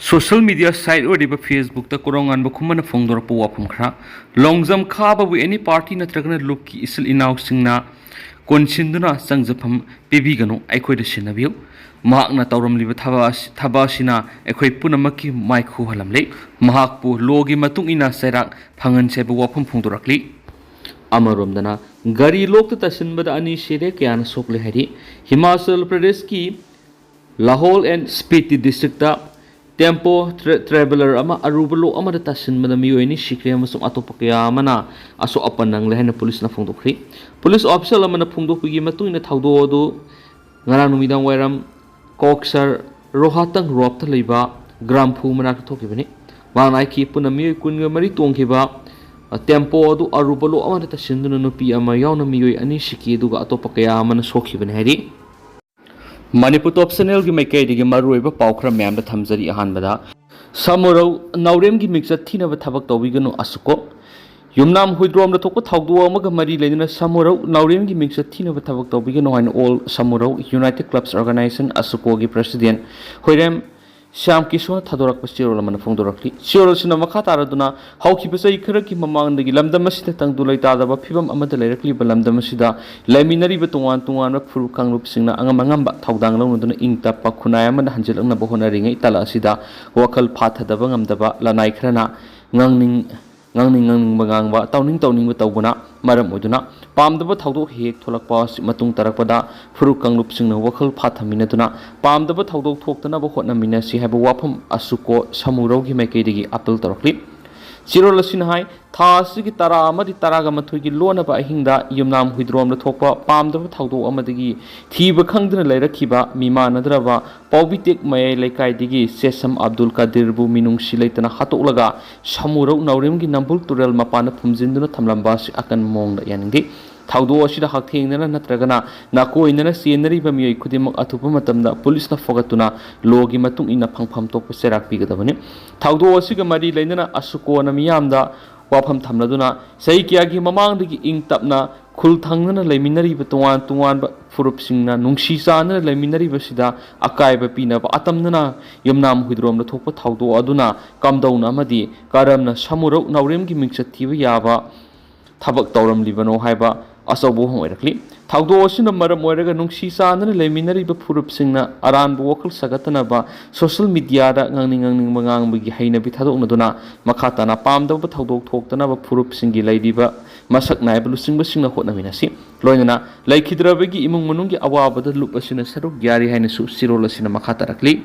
Social media site or Facebook the Korounganba Kumana Fongdor Wapumkra, Longjam Khaba with any party natraga look is enao singna, Conchinduna Sangzapam, Bibigano, Equi the Shinaview, Magna Tauram Liva Tabashina, Equi Punamaki, Maiku Halamle, Mahakpu, Logi Matungina Serak, Pangan Sebu Wapum Pundurakli. Amarumdana, Gari Lok the Tashin but Ani Sire Kian Sokle Hedi, Himachal Pradesh ki Lahore and Spiti district. Tempo traveler ama arubalo ama da tasin mana Moyoi ni Sire amasung atopa kaya mana aso apan ng lahat na pulis na phongdokri. Police officer ama na phongdokpigi matungin na thawdo do ngarang numidang wairam koksar rohatang rop ta leiba gram phu manak thokibani. Wanai ki puna Moyoi kun nga mari tongkiba tempo do arubalo ama da tasin do nupi ama yaw na Moyoi ani Sire duga atopa kaya mana sokhibani hari. Manipur top channel gi maikai digi maruiba paukra myam da thamjari ahanbada samuro naurem gi mixer thina ba thabak tawiganu asuko yumnam huidrom da thokko thawdu amaga mari leina samuro naurem gi mixer thina ba thabak tawiganu hain all samuro United Clubs Organization asuko gi president hoirem Sham Kishore Thadorak Pasiro Lamana Fongdorakli Siro Sina Makaraduna how keep a Kiraki Mamang the Lamdamasita Tangdulata Pibam Amadalecli Balamdamasida Laminari Batuan Tuana Puru Kangup Sina Angamangamba Taudang London Inta Pakunayam and Hanjel Nabohona Ring Itala Sida Wakal Pata the Bangam Lanai Khrana Ngang Magangba Towning with Tawuna Madam Uduna Palm the Bataudo Hek Tolakpas Matung Tarapada Puru Kangup Sina Wakal Pata Minatuna Palm the Bataudo talked the Nabahona Minasi have a wapum Asuko Samurogi Makedi Apple Torkli Siro Lasinhai Tasiki Tara Amadi Taraga Matugi Lona by Hinda Yumnam Hidrom the Topa Palm the Bataudo Amadigi Tiba Kangdana Lera Kiba Mima Nadrava Paubitik May Lekai Digi Sesam Abdul Kadirbu Minung Shilatana Hatolaga Samuro Naurimgi Nambul Turel Mapana Pumzinduna Tamlambas Akan Mong Yangi Taudo Shida Haking Natragana Nako in a scenery Bamio Kudim Atupumatam Police na Fogatuna Logi Matung in a Pangpam Top Serak Pigadavani Taudo Sigamari Lena Asuko Namiamda Wapam Tamladuna Saikiagi Mamang the Ing Tapna Kultangana Laminari Batuan Tuan Furupsingna Nungshisana Laminari Vasida Akai Bapina Atamnana Yumnam Hidrom the Topa Taudo Aduna Kam down Amadi Karamna Samuro Naurim Gimix Yava Tabak Tauram Libano Haiba Asobo Homeracli Taudo Sina Maramoraga Nungshisana Laminari Bapurupsingna Aran Vocal Sagatanaba social media Nanging Mangang Bigi Haina Bitado Naduna Makatana Palm the Taudo Toktanaba Purupsingi Ladiba Masak Naiblu Singbasing Honaminasi Loinana like Hidrabegi Imung Munungi Awaba the Lupasina Saru Gari Hainasu Sirola Cinemacatarakli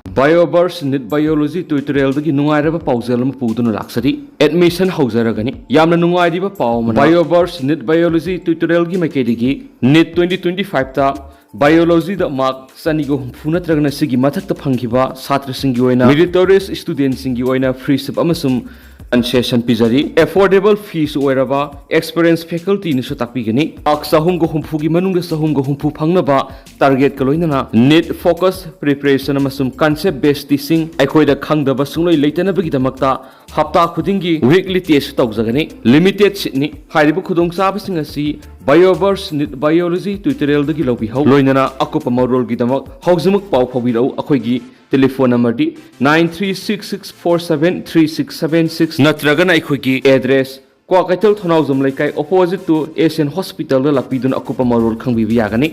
Bioverse Knit Biology tutorial the Nungaraba Pauselum Pudun Luxury Admission Hauseragani Yamna Nungadiba Paum Bioverse Knit Biology tutorial Gimakedi Knit 2025 ta Biology the mark Sanigo Funatragana Sigi Matak the Pankiba Satra Singuina Militaries Students Singuina Free Sub Amasum and session pizari affordable fees oiraba experienced faculty ni sotakpigani aksahum go humpugi manung sahum go humpu phangnaba target kaloinana need focus preparation amasum concept based teaching aikoida khangdaba sungloi leitana bagi damakta hafta khudingi weekly test tawjagani limited sitni hairibu khudong sabasing asi bioverse need biology tutorial dagi lobi hau loinana akopa morol gi damak haujumuk pau phobirau akoigi telephone number 9366473676 natragana aikoigi address Kwakaital Thonauzum Laikai opposite to Asian Hospital Lapidun Akupa Marul Kangbi Yagani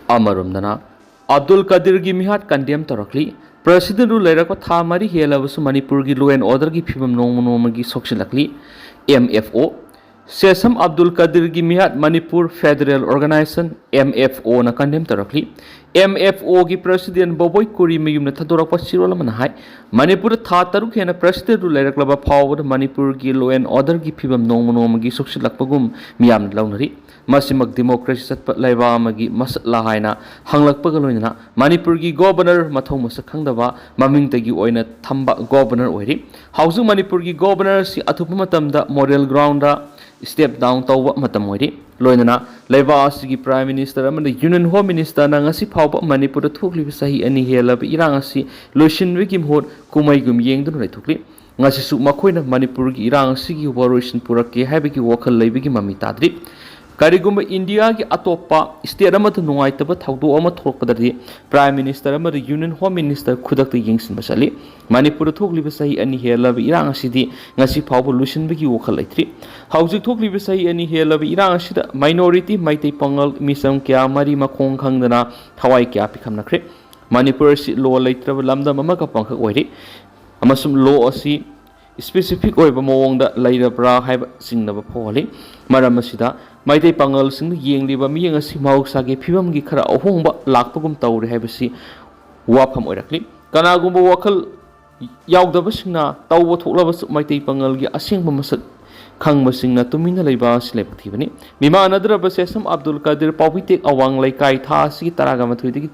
Amarumdana Abdul Kadir Gimihat Kandem Torakli President Lerako Tamari Hielawasu Manipurgi Law and Order Gipim Nomagi Soxilakli MFO Sesam Abdul Kadir Gimihat Manipur Federal Organization MFO na Kandem Torakli MFO gi President Boboy Kuri Mayum Tadora Pasiro Manahai Manipur Tataru Hena President Leraklaba Power Manipur gi Law and Order gi Pibam Nomagi Soxilakpagum Miam Launari Masimak Democracy Satpat Laiva Magi Mas Lahaina Hanglakpagaloina Manipur gi Governor Mathomas Kangdava Maming Tagi Oina Tamba Governor Oiri Housing Manipur gi Governor Si Atupumatamda Model Grounda step down Tawa Matamoiri Loinana Laiva Sigi Prime Minister and the Union Home Minister Nangasi Papa Manipur Tukli Sahi and Hela Irangasi Lushin Wikim Hod Kumaigum Yang Dunatukli Nasisu Makoina Manipur Irang Sigi Warishin Puraki Habiki Walker Labigi Mamitadri ꯀꯔꯤꯒꯨꯝꯕ ꯏꯟꯗꯤꯌꯥꯒꯤ ꯑꯇꯣꯞꯄ state ꯑꯃꯗ ꯅꯨꯡꯉꯥꯏꯇꯕ ꯊꯧꯗꯣꯛ ꯑꯃ ꯊꯣꯛꯂꯛꯄꯗꯗꯤ prime minister ꯑꯃꯗꯤ union home minister ꯈꯨꯗꯛꯇ ꯌꯦꯡꯁꯤꯟꯕ ꯆꯠꯂꯤ ꯃꯅꯤꯄꯨꯔꯗ ꯊꯣꯛꯂꯤꯕ ꯆꯍꯤ 2 ꯍꯦꯜꯂꯕ ꯏꯔꯥꯡ ꯑꯁꯤꯗꯤ ꯉꯁꯤ ꯐꯥꯎꯕ ꯂꯣꯏꯁꯤꯟꯕꯒꯤ ꯋꯥꯈꯜ ꯂꯩꯇ꯭ꯔꯤ ꯍꯧꯖꯤꯛ ꯊꯣꯛꯂꯤꯕ ꯆꯍꯤ 2 ꯍꯦꯜꯂꯕ ꯏꯔꯥꯡ ꯑꯁꯤꯗ ꯃꯥꯏꯅꯣꯔꯤꯇꯤ ꯃꯩꯇꯩ ꯄꯥꯉꯜ ꯃꯤꯆꯝ ꯀꯌꯥ ꯃꯔꯤ ꯃꯈꯣꯡ ꯈꯪꯗꯅ ꯊꯋꯥꯏ ꯀꯌꯥ ꯄꯤꯈꯝꯅꯈ꯭ꯔꯦ ꯃꯅꯤꯄꯨꯔ ꯑꯁꯤ ꯂꯣ ꯂꯩꯇ꯭ꯔꯕ ꯂꯝꯗꯝ ꯑꯃꯒ ꯄꯥꯡꯈꯛ ꯑꯣꯏꯔꯤ ꯑꯃꯁꯨꯡ ꯂꯣ ꯑꯁꯤ ꯁ꯭ꯄꯦꯁꯤꯐꯤꯛ ꯑꯣꯏꯕ ꯃꯑꯣꯡꯗ ꯂꯩꯔꯕ꯭ꯔꯥ ꯍꯥꯏꯕ ꯆꯤꯡꯅꯕ ꯐꯥꯎꯍꯜꯂꯤ ꯃꯔꯝ ꯑꯁꯤꯗ ꯃꯩꯇꯩ ꯄꯥꯉꯜꯁꯤꯡꯅ ꯌꯦꯡꯂꯤꯕ ꯃꯤꯠꯌꯦꯡ ꯑꯁꯤ ꯃꯍꯧꯁꯥꯒꯤ ꯐꯤꯕꯝꯒꯤ ꯈꯔ ꯑꯍꯣꯡꯕ ꯂꯥꯛꯄꯒꯨꯝ ꯇꯧꯔꯦ ꯍꯥꯏꯕꯁꯤ ꯋꯥꯐꯝ ꯑꯣꯏꯔꯛꯂꯤ ꯀꯅꯥꯒꯨꯝꯕ ꯋꯥꯈꯜ ꯌꯥꯎꯗꯕꯁꯤꯡꯅ ꯇꯧꯕ ꯊꯣꯛꯂꯕꯁꯨ ꯃꯩꯇꯩ ꯄꯥꯉꯜꯒꯤ ꯑꯁꯦꯡꯕ ꯃꯁꯛ ꯈꯪꯕꯁꯤꯡꯅ ꯇꯨꯃꯤꯟꯅ ꯂꯩꯕ ꯑꯁꯤ ꯂꯥꯏꯕꯛ ꯊꯤꯕꯅꯤ ꯃꯤꯃꯥꯟꯅꯗ꯭ꯔꯕ ꯁꯦꯁꯝ ꯑꯕꯗꯨꯜ ꯀꯥꯗꯤꯔ ꯄꯥꯎꯕꯤꯇꯦꯛ ꯑꯋꯥꯡ ꯂꯩꯀꯥꯏ ꯊꯥ ꯑꯁꯤꯒꯤ 18ꯗꯒꯤ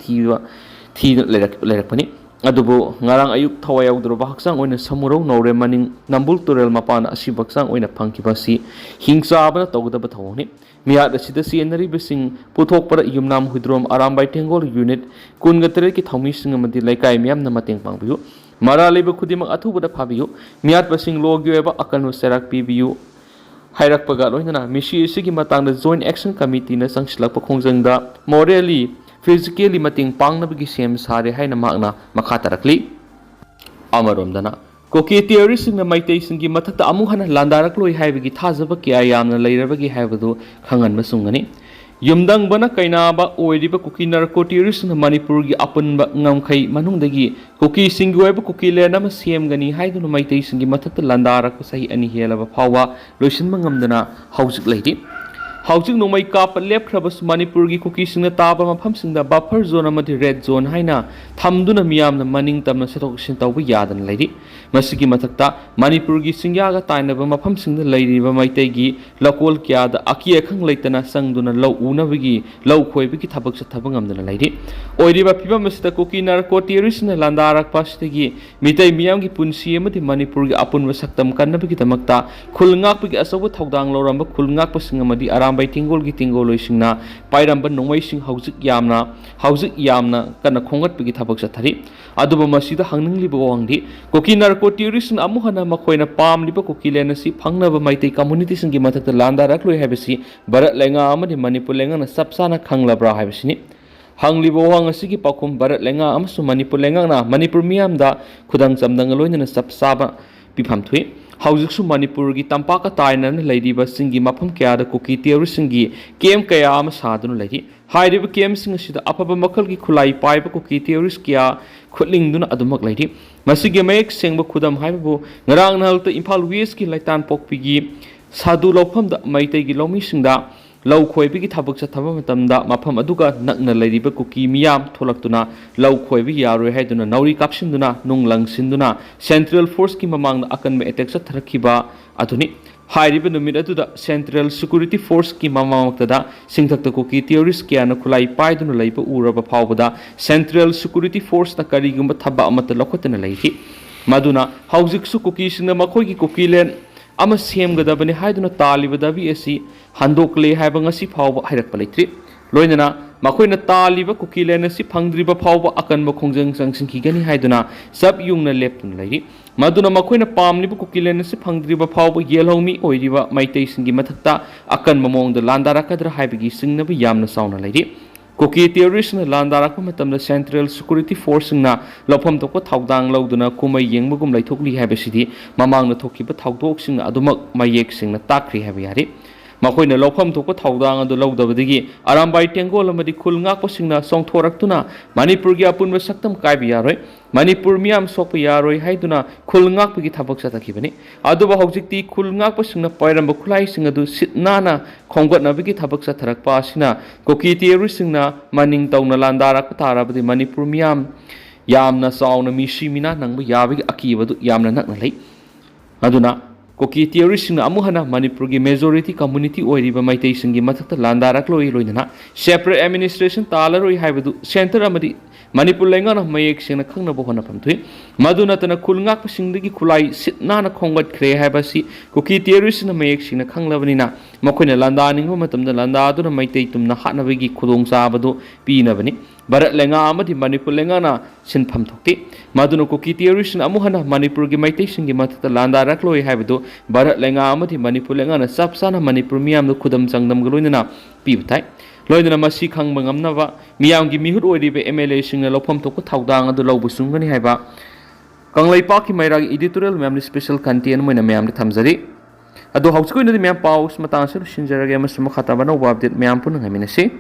ꯊꯤꯗꯨꯅ ꯂꯩꯔꯛꯄꯅꯤ ꯑꯗꯨꯕꯨ ꯉꯔꯥꯡ ꯑꯌꯨꯛ ꯊꯋꯥꯏ ꯌꯥꯎꯗ꯭ꯔꯕ ꯍꯛꯆꯥꯡ ꯑꯣꯏꯅ ꯁꯃꯨꯔꯧ ꯅꯧꯔꯦ ꯃꯅꯤꯡ ꯅꯝꯕꯨꯜ ꯇꯨꯔꯦꯜ ꯃꯄꯥꯟ ꯑꯁꯤꯕ ꯍꯛꯆꯥꯡ ꯑꯣꯏꯅ ꯐꯪꯈꯤꯕ ꯑꯁꯤ ꯍꯤꯡꯆꯥꯕꯅ ꯇꯧꯒꯗꯕ ꯊꯧꯑꯣꯡꯅꯤ ꯃꯤꯌꯥꯠ ꯑꯁꯤꯗ ꯆꯦꯟꯅꯔꯤꯕꯁꯤꯡ ꯄꯨꯊꯣꯛꯄꯗ ꯌꯨꯝꯅꯥꯝ ꯍꯨꯏꯗ꯭ꯔꯣꯝ ꯑꯔꯥꯝꯕꯥꯏ ꯇꯦꯡꯒꯣꯜ ꯌꯨꯅꯤꯠ 28ꯀꯤ ꯊꯧꯃꯤꯁꯤꯡ ꯑꯃꯗꯤ ꯂꯩꯀꯥꯏ ꯃꯤꯌꯥꯝꯅ ꯃꯇꯦꯡ ꯄꯥꯡꯕꯤꯌꯨ ꯃꯔꯥ ꯂꯩꯕ ꯈꯨꯗꯤꯡꯃꯛ ꯑꯊꯨꯕꯗ ꯐꯥꯕꯤꯌꯨ ꯃꯤꯌꯥꯠꯄꯁꯤꯡ ꯂꯣꯒꯤ ꯑꯣꯏꯕ ꯑꯀꯟꯕ ꯆꯩꯔꯥꯛ ꯄꯤꯕꯤꯌꯨ ꯍꯥꯏꯔꯛꯄꯒ ꯂꯣꯏꯅꯅ ꯃꯤꯁꯤ ꯑꯁꯤꯒꯤ ꯃꯇꯥꯡꯗ ꯖꯣꯏꯟꯠ ꯑꯦꯛꯁꯟ ꯀꯃꯤꯇꯤꯅ ꯆꯪꯁꯤꯜꯂꯛꯄ ꯈꯣꯡꯖꯪꯗ ꯃꯣꯔꯦꯂꯤ ꯐꯤꯖꯤꯀꯦꯜꯂꯤ ꯃꯇꯦꯡ ꯄꯥꯡꯅꯕꯒꯤ ꯁꯦꯝ ꯁꯥꯔꯦ ꯍꯥꯏꯅ ꯃꯍꯥꯛꯅ ꯃꯈꯥ ꯇꯥꯔꯛꯂꯤ ꯑꯃꯔꯣꯝꯗꯅ ꯀꯨꯀꯤ ꯇꯤꯌꯔꯤꯁꯤꯡꯅ ꯃꯩꯇꯩꯁꯤꯡꯒꯤ ꯃꯊꯛꯇ ꯑꯃꯨꯛ ꯍꯟꯅ ꯂꯥꯟꯗꯥꯔꯛꯂꯣꯏ ꯍꯥꯏꯕꯒꯤ ꯊꯥꯖꯕ ꯀꯌꯥ ꯌꯥꯝꯅ ꯂꯩꯔꯕꯒꯦ ꯍꯥꯏꯕꯗꯨ ꯈꯪꯍꯟꯕ ꯆꯨꯝꯒꯅꯤ ꯌꯨꯝꯗꯪꯕꯅ ꯀꯩꯅꯥꯕ ꯑꯣꯏꯔꯤꯕ ꯀꯨꯀꯤ ꯅꯥꯔꯀꯣ ꯇꯤꯌꯔꯤꯁꯤꯡꯅ ꯃꯅꯤꯄꯨꯔꯒꯤ ꯑꯄꯨꯟꯕ ꯉꯝꯈꯩ ꯃꯅꯨꯡꯗꯒꯤ ꯀꯨꯀꯤꯁꯤꯡꯒꯤ ꯑꯣꯏꯕ ꯀꯨꯀꯤꯂꯦꯟ ꯑꯃ ꯁꯦꯝꯒꯅꯤ ꯍꯥꯏꯗꯨꯅ ꯃꯩꯇꯩꯁꯤꯡꯒꯤ ꯃꯊꯛꯇ ꯂꯥꯟꯗꯥꯔꯛꯄ ꯆꯍꯤ 2 ꯍꯦꯜꯂꯕ ꯐꯥꯎꯕ ꯂꯣꯏꯁꯤꯟꯕ ꯉꯝꯗꯅ ꯍꯧꯖꯤꯛ ꯂꯩꯔꯤ ꯍꯧꯖꯤꯛ ꯅꯣꯡꯃꯩ ꯀꯥꯞꯄ ꯂꯦꯞꯈ꯭ꯔꯕꯁꯨ ꯃꯅꯤꯄꯨꯔꯒꯤ ꯀꯨꯀꯤꯁꯤꯡꯅ ꯇꯥꯕ ꯃꯐꯝꯁꯤꯡꯗ ꯕꯐꯔ ꯖꯣꯟ ꯑꯃꯗꯤ ꯔꯦꯗ ꯖꯣꯟ ꯍꯥꯏꯅ ꯊꯝꯗꯨꯅ ꯃꯤꯌꯥꯝꯅ ꯃꯅꯤꯡ ꯇꯝꯅ ꯆꯠꯊꯣꯛ ꯆꯠꯁꯤꯟ ꯇꯧꯕ ꯌꯥꯗꯅ ꯂꯩꯔꯤ ꯃꯁꯤꯒꯤ ꯃꯊꯛꯇ ꯃꯅꯤꯄꯨꯔꯒꯤ ꯆꯤꯡꯌꯥꯒ ꯇꯥꯏꯅꯕ ꯃꯐꯝꯁꯤꯡꯗ ꯂꯩꯔꯤꯕ ꯃꯩꯇꯩꯒꯤ ꯂꯧꯀꯣꯜ ꯀꯌꯥꯗ ꯑꯀꯤ ꯑꯈꯪ ꯂꯩꯇꯅ ꯆꯪꯗꯨꯅ ꯂꯧ ꯎꯅꯕꯒꯤ ꯂꯧ ꯈꯣꯏꯕꯒꯤ ꯊꯕꯛ ꯆꯠꯊꯕ ꯉꯝꯗꯅ ꯂꯩꯔꯤ ꯑꯣꯏꯔꯤꯕ ꯐꯤꯕꯝ ꯑꯁꯤꯗ ꯀꯨꯀꯤ ꯅꯥꯔꯀꯣ ꯇꯤꯌꯔꯤꯁꯤꯡꯅ ꯂꯥꯟꯗꯥꯔꯛꯄ ꯑꯁꯤꯗꯒꯤ ꯃꯤꯇꯩ ꯃꯤꯌꯥꯝꯒꯤ ꯄꯨꯟꯁꯤ ꯑꯃꯗꯤ ꯃꯅꯤꯄꯨꯔꯒꯤ ꯑꯄꯨꯟꯕ ꯁꯛꯇꯝ ꯀꯟꯅꯕꯒꯤꯗꯃꯛꯇ ꯈꯨꯜ ꯉꯥꯛꯄꯒꯤ ꯑꯆꯧꯕ ꯊꯧꯗꯥꯡ ꯂꯧꯔꯝꯕ ꯈꯨꯜ ꯉꯥꯛꯄꯁꯤꯡ ꯑꯃꯗꯤ ꯑꯔꯥꯝꯕꯥꯏ ꯇꯦꯡꯒꯣꯜꯒꯤ ꯇꯦꯡꯒꯣꯜꯂꯣꯏꯁꯤꯡꯅ ꯄꯥꯏꯔꯝꯕ ꯅꯣꯡꯃꯩꯁꯤꯡ ꯍꯧꯖꯤꯛ ꯌꯥꯝꯅ ꯀꯟꯅ ꯈꯣꯝꯒꯠꯄꯒꯤ ꯊꯕꯛ ꯆꯠꯊꯔꯤ ꯑꯗꯨꯕꯨ ꯃꯁꯤꯗ ꯍꯪꯅꯤꯡꯂꯤꯕ ꯋꯥꯍꯪꯗꯤ ꯀꯨꯀꯤ ꯅꯥꯔꯀꯣ ꯇꯤꯌꯔꯤꯁꯤꯡꯅ ꯑꯃꯨꯛ ꯍꯟꯅ ꯃꯈꯣꯏꯅ ꯄꯥꯝꯂꯤꯕ ꯀꯨꯀꯤꯂꯦꯟ ꯑꯁꯤ ꯐꯪꯅꯕ ꯃꯩꯇꯩ ꯀꯝꯃꯨꯅꯤꯇꯤꯁꯤꯡꯒꯤ ꯃꯊꯛꯇ ꯂꯥꯟꯗꯥꯔꯛꯂꯣꯏ ꯍꯥꯏꯕꯁꯤ ꯚꯥꯔꯠ ꯂꯩꯉꯥꯛ ꯑꯃꯗꯤ ꯃꯅꯤꯄꯨꯔ ꯂꯩꯉꯥꯛꯅ ꯆꯞ ꯆꯥꯅ ꯈꯪꯂꯕ꯭ꯔꯥ ꯍꯥꯏꯕꯁꯤꯅꯤ ꯍꯪꯂꯤꯕ ꯋꯥꯍꯪ ꯑꯁꯤꯒꯤ ꯄꯥꯎꯈꯨꯝ ꯚꯥꯔꯠ ꯂꯩꯉꯥꯛ ꯑꯃꯁꯨꯡ ꯃꯅꯤꯄꯨꯔ ꯂꯩꯉꯥꯛꯅ ꯃꯅꯤꯄꯨꯔ ꯃꯤꯌꯥꯝꯗ ꯈꯨꯗꯝ ꯆꯥꯡꯗꯝꯅ ꯂꯣꯏꯅꯅ ꯆꯞ ꯆꯥꯕ ꯄꯤꯐꯝ ꯊꯣꯛꯏ ꯍꯧꯖꯤꯛꯁꯨ ꯃꯅꯤꯄꯨꯔꯒꯤ ꯇꯝꯄꯥꯛꯀ ꯇꯥꯏꯅꯅ ꯂꯩꯔꯤꯕ ꯆꯤꯡꯒꯤ ꯃꯐꯝ ꯀꯌꯥꯗ ꯀꯨꯀꯤ ꯇꯤꯌꯔꯤꯁꯤꯡꯒꯤ ꯀꯦꯝꯞ ꯀꯌꯥ ꯑꯃ ꯁꯥꯗꯨꯅ ꯂꯩꯔꯤ ꯍꯥꯏꯔꯤꯕ ꯀꯦꯝꯞꯁꯤꯡ ꯑꯁꯤꯗ ꯑꯐꯕ ꯃꯈꯜꯒꯤ ꯈꯨꯠꯂꯥꯏ ꯄꯥꯏꯕ ꯀꯨꯀꯤ ꯇꯤꯌꯔꯤꯁ ꯀꯌꯥ ꯈꯨꯠꯂꯤꯡꯗꯨꯅ ꯑꯗꯨꯃꯛ ꯂꯩꯔꯤ ꯃꯁꯤꯒꯤ ꯃꯌꯦꯛ ꯁꯦꯡꯕ ꯈꯨꯗꯝ ꯍꯥꯏꯕꯕꯨ ꯉꯔꯥꯡ ꯅꯍꯥꯜꯇ ꯏꯝꯐꯥꯜ ꯋꯦꯁꯀꯤ ꯂꯩꯇꯥꯟꯄꯣꯛꯄꯤꯒꯤ ꯁꯥꯗꯨ ꯂꯧꯐꯝꯗ ꯃꯩꯇꯩꯒꯤ ꯂꯧꯃꯤꯁꯤꯡꯗ ꯂꯧ ꯈꯣꯏꯕꯒꯤ ꯊꯕꯛ ꯆꯠꯊꯕ ꯃꯇꯝꯗ ꯃꯐꯝ ꯑꯗꯨꯒ ꯅꯛꯅ ꯂꯩꯔꯤꯕ ꯀꯨꯀꯤ ꯃꯤꯌꯥꯝ ꯊꯣꯛꯂꯛꯇꯨꯅ ꯂꯧ ꯈꯣꯏꯕ ꯌꯥꯔꯣꯏ ꯍꯥꯏꯗꯨꯅ ꯅꯥꯎꯔꯤ ꯀꯥꯞꯁꯤꯟꯗꯨꯅ ꯅꯨꯡ ꯂꯪꯁꯤꯟꯗꯨꯅ ꯁꯦꯟꯇ꯭ꯔꯦꯜ ꯐꯣꯔꯁꯀꯤ ꯃꯃꯥꯡꯗ ꯑꯀꯟꯕ ꯑꯦꯇꯦꯛ ꯆꯠꯊꯔꯛꯈꯤꯕ ꯑꯗꯨꯅꯤ ꯍꯥꯏꯔꯤꯕ ꯅꯨꯃꯤꯠ ꯑꯗꯨꯗ ꯁꯦꯟꯇ꯭ꯔꯦꯜ ꯁꯦꯀ꯭ꯌꯨꯔꯤꯇꯤ ꯐꯣꯔꯁꯀꯤ ꯃꯃꯥꯡꯃꯛꯇꯗ ꯁꯤꯡꯊꯛꯇ ꯀꯨꯀꯤ ꯇꯤꯌꯔꯤꯁ ꯀꯌꯥꯅ ꯈꯨꯠꯂꯥꯏ ꯄꯥꯏꯗꯨꯅ ꯂꯩꯕ ꯎꯔꯕ ꯐꯥꯎꯕꯗ ꯁꯦꯟꯇ꯭ꯔꯦꯜ ꯁꯦꯀ꯭ꯌꯨꯔꯤꯇꯤ ꯐꯣꯔꯁꯅ ꯀꯔꯤꯒꯨꯝꯕ ꯊꯕꯛ ꯑꯃꯠꯇ ꯂꯧꯈꯠꯇꯅ ꯂꯩꯈꯤ ꯃꯗꯨꯅ ꯍꯧꯖꯤꯛꯁꯨ ꯀꯨꯀꯤꯁꯤꯡꯅ ꯃꯈꯣꯏꯒꯤ ꯀꯨꯀꯤꯂꯦꯟ ꯑꯃ ꯁꯦꯝꯒꯗꯕꯅꯤ ꯍꯥꯏꯗꯨꯅ ꯇꯥꯜꯂꯤꯕ ꯗꯥꯕꯤ ꯑꯁꯤ ꯍꯟꯗꯣꯛꯂꯦ ꯍꯥꯏꯕ ꯉꯁꯤ ꯐꯥꯎꯕ ꯍꯥꯏꯔꯛꯄ ꯂꯩꯇ꯭ꯔꯤ ꯂꯣꯏꯅꯅ ꯃꯈꯣꯏꯅ ꯇꯥꯜꯂꯤꯕ ꯀꯨꯀꯤꯂꯦꯟ ꯑꯁꯤ ꯐꯪꯗ꯭ꯔꯤꯕ ꯐꯥꯎꯕ ꯑꯀꯟꯕ ꯈꯣꯡꯖꯪ ꯆꯪꯁꯤꯟꯈꯤꯒꯅꯤ ꯍꯥꯏꯗꯨꯅ ꯆꯞ ꯌꯨꯡꯅ ꯂꯦꯞꯇꯨꯅ ꯂꯩꯔꯤ ꯃꯗꯨꯅ ꯃꯈꯣꯏꯅ ꯄꯥꯝꯂꯤꯕ ꯀꯨꯀꯤꯂꯦꯟ ꯑꯁꯤ ꯐꯪꯗ꯭ꯔꯤꯕ ꯐꯥꯎꯕ ꯌꯦꯜꯍꯧꯃꯤ ꯑꯣꯏꯔꯤꯕ ꯃꯩꯇꯩꯁꯤꯡꯒꯤ ꯃꯊꯛꯇ ꯑꯀꯟꯕ ꯃꯑꯣꯡꯗ ꯂꯥꯟꯗꯥꯔꯛꯀꯗ꯭ꯔꯥ ꯍꯥꯏꯕꯒꯤ ꯆꯤꯡꯅꯕ ꯌꯥꯝꯅ ꯆꯥꯎꯅ ꯂꯩꯔꯤ ꯀꯨꯀꯤ ꯇꯤꯌꯔꯤꯁꯅ ꯂꯥꯟꯗꯥꯔꯛꯄ ꯃꯇꯝꯗ ꯁꯦꯟꯇ꯭ꯔꯦꯜ ꯁꯦꯀ꯭ꯌꯨꯔꯤꯇꯤ ꯐꯣꯔꯁꯁꯤꯡꯅ ꯂꯧꯐꯝ ꯊꯣꯛꯄ ꯊꯧꯗꯥꯡ ꯂꯧꯗꯨꯅ ꯀꯨꯝꯃꯩ ꯌꯦꯡꯕꯒꯨꯝ ꯂꯩꯊꯣꯛꯂꯤ ꯍꯥꯏꯕꯁꯤꯗꯤ ꯃꯃꯥꯡꯗ ꯊꯣꯛꯈꯤꯕ ꯊꯧꯗꯣꯛꯁꯤꯡꯅ ꯑꯗꯨꯃꯛ ꯃꯌꯦꯛ ꯁꯦꯡꯅ ꯇꯥꯛꯈ꯭ꯔꯤ ꯍꯥꯏꯕ ꯌꯥꯔꯤ ꯃꯈꯣꯏꯅ ꯂꯧꯐꯝ ꯊꯣꯛꯄ ꯊꯧꯗꯥꯡ ꯑꯗꯨ ꯂꯧꯗꯕꯗꯒꯤ ꯑꯔꯥꯝꯕꯥꯏ ꯇꯦꯡꯒꯣꯜ ꯑꯃꯗꯤ ꯈꯨꯜ ꯉꯥꯛꯄꯁꯤꯡꯅ ꯆꯣꯡꯊꯣꯔꯛꯇꯨꯅ ꯃꯅꯤꯄꯨꯔꯒꯤ ꯑꯄꯨꯟꯕ ꯁꯛꯇꯝ ꯀꯥꯏꯕ ꯌꯥꯔꯣꯏ ꯃꯅꯤꯄꯨꯔ ꯃꯤꯌꯥꯝ ꯁꯣꯛꯄ ꯌꯥꯔꯣꯏ ꯍꯥꯏꯗꯨꯅ ꯈꯨꯜ ꯉꯥꯛꯄꯒꯤ ꯊꯕꯛ ꯆꯠꯊꯈꯤꯕꯅꯤ ꯑꯗꯨꯕꯨ ꯍꯧꯖꯤꯛꯇꯤ ꯈꯨꯜ ꯉꯥꯛꯄꯁꯤꯡꯅ ꯄꯥꯏꯔꯝꯕ ꯈꯨꯠꯂꯥꯏꯁꯤꯡ ꯑꯗꯨ ꯁꯤꯠ ꯅꯥꯟꯅ ꯈꯣꯝꯒꯠꯅꯕꯒꯤ ꯊꯕꯛ ꯆꯠꯊꯔꯛꯄ ꯑꯁꯤꯅ ꯀꯨꯀꯤ ꯇꯤꯌꯔꯤꯁꯤꯡꯅ ꯃꯅꯤꯡ ꯇꯧꯅ ꯂꯥꯟꯗꯥꯔꯛꯄ ꯇꯥꯔꯕꯗꯤ ꯃꯅꯤꯄꯨꯔ ꯃꯤꯌꯥꯝ ꯌꯥꯝꯅ ꯆꯥꯎꯅ ꯃꯤꯁꯤ ꯃꯤꯅꯥ ꯅꯪꯕ ꯌꯥꯕꯒꯤ ꯑꯀꯤꯕꯗꯨ ꯌꯥꯝꯅ ꯅꯛꯅ ꯂꯩ ꯑꯗꯨꯅ ꯀꯨꯀꯤ ꯇꯤꯌꯔꯤꯁꯤꯡꯅ ꯑꯃꯨꯛ ꯍꯟꯅ ꯃꯅꯤꯄꯨꯔꯒꯤ ꯃꯦꯖꯣꯔꯤꯇꯤ ꯀꯝꯃꯨꯅꯤꯇꯤ ꯑꯣꯏꯔꯤꯕ ꯃꯩꯇꯩꯁꯤꯡꯒꯤ ꯃꯊꯛꯇ ꯂꯥꯟꯗꯥꯔꯛꯂꯣꯏ ꯂꯣꯏꯅꯅ ꯁꯦꯄꯔꯦꯠ ꯑꯦꯗꯃꯤꯅꯤꯁꯇ꯭ꯔꯦꯁꯟ ꯇꯥꯜꯂꯔꯣꯏ ꯍꯥꯏꯕꯗꯨ ꯁꯦꯟꯇꯔ ꯑꯃꯗꯤ ꯃꯅꯤꯄꯨꯔ ꯂꯩꯉꯥꯛꯅ ꯃꯌꯦꯛ ꯁꯦꯡꯅ ꯈꯪꯅꯕ ꯍꯣꯠꯅꯐꯝ ꯊꯣꯛꯏ ꯃꯗꯨ ꯅꯠꯇꯅ ꯈꯨꯜ ꯉꯥꯛꯄꯁꯤꯡꯗꯒꯤ ꯈꯨꯠꯂꯥꯏ ꯁꯤꯠ ꯅꯥꯟꯅ ꯈꯣꯝꯒꯠꯈ꯭ꯔꯦ ꯍꯥꯏꯕꯁꯤ ꯀꯨꯀꯤ ꯇꯤꯌꯔꯤꯁꯅ ꯃꯌꯦꯛ ꯁꯦꯡꯅ ꯈꯪꯂꯕꯅꯤ나 ꯃꯈꯣꯏꯅ ꯂꯥꯟꯗꯥꯅꯤꯡꯕ ꯃꯇꯝꯗ ꯂꯥꯟꯗꯥꯗꯨꯅ ꯃꯩꯇꯩ ꯇꯨꯝꯅ ꯍꯥꯠꯅꯕꯒꯤ ꯈꯨꯗꯣꯡꯆꯥꯕꯗꯨ ꯄꯤꯅꯕꯅꯤ Barat lenga amadi Manipur lenga na sinpham thokti maduna kuki theorisn amuhana Manipur gi maitai singi matata landa rakloi haibdo Barat lenga amadi Manipur lenga na sapsana Manipur miyam no khudam changdam galoina pibutai loidana masi khangba ngamnaba miyam gi mihut oiribe MLA singna lofam thokko thaudang adu lawbu sungani haiba kanglai paki mairag editorial miyam special content moina miyam ni thamjari adu hauchko ina miyam paus matang se sinjarage mas makata bana update miyam pun ngamina si